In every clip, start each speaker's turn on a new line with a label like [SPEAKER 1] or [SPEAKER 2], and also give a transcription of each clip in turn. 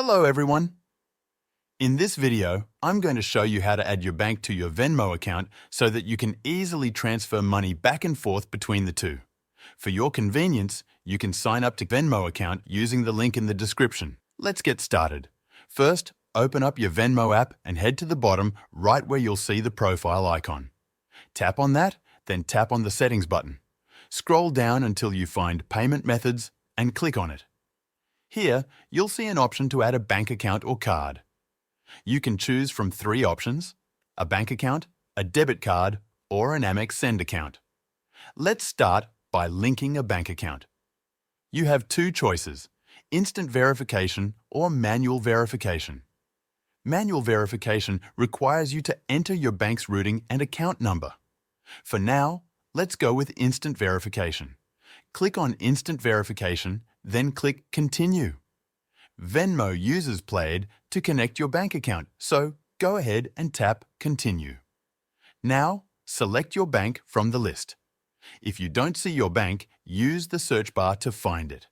[SPEAKER 1] Hello everyone! In this video, I'm going to show you how to add your bank to your Venmo account so that you can easily transfer money back and forth between the two. For your convenience, you can sign up to Venmo account using the link in the description. Let's get started. First, open up your Venmo app and head to the bottom right where you'll see the profile icon. Tap on that, then tap on the Settings button. Scroll down until you find Payment Methods and click on it. Here, you'll see an option to add a bank account or card. You can choose from 3 options: a bank account, a debit card, or an Amex Send account. Let's start by linking a bank account. You have 2 choices: instant verification or manual verification. Manual verification requires you to enter your bank's routing and account number. For now, let's go with instant verification. Click on Instant Verification, then click Continue. Venmo uses Plaid to connect your bank account, so go ahead and tap Continue. Now, select your bank from the list. If you don't see your bank, use the search bar to find it.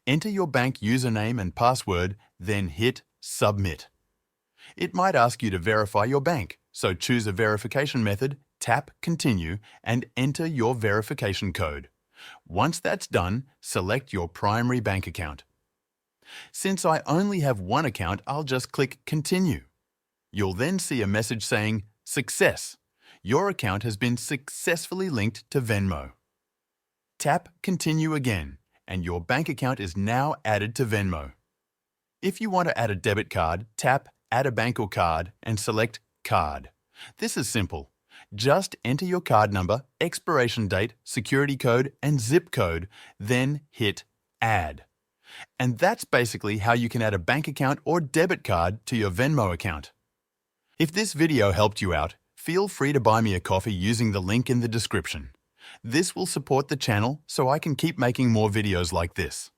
[SPEAKER 1] Enter your bank username and password, then hit Submit. It might ask you to verify your bank, so choose a verification method, tap Continue, and enter your verification code. Once that's done, select your primary bank account. Since I only have one account, I'll just click Continue. You'll then see a message saying, Success! Your account has been successfully linked to Venmo. Tap Continue again, and your bank account is now added to Venmo. If you want to add a debit card, tap Add a bank or card and select Card. This is simple. Just enter your card number, expiration date, security code, and zip code, then hit Add. And that's basically how you can add a bank account or debit card to your Venmo account. If this video helped you out, feel free to buy me a coffee using the link in the description. This will support the channel so I can keep making more videos like this.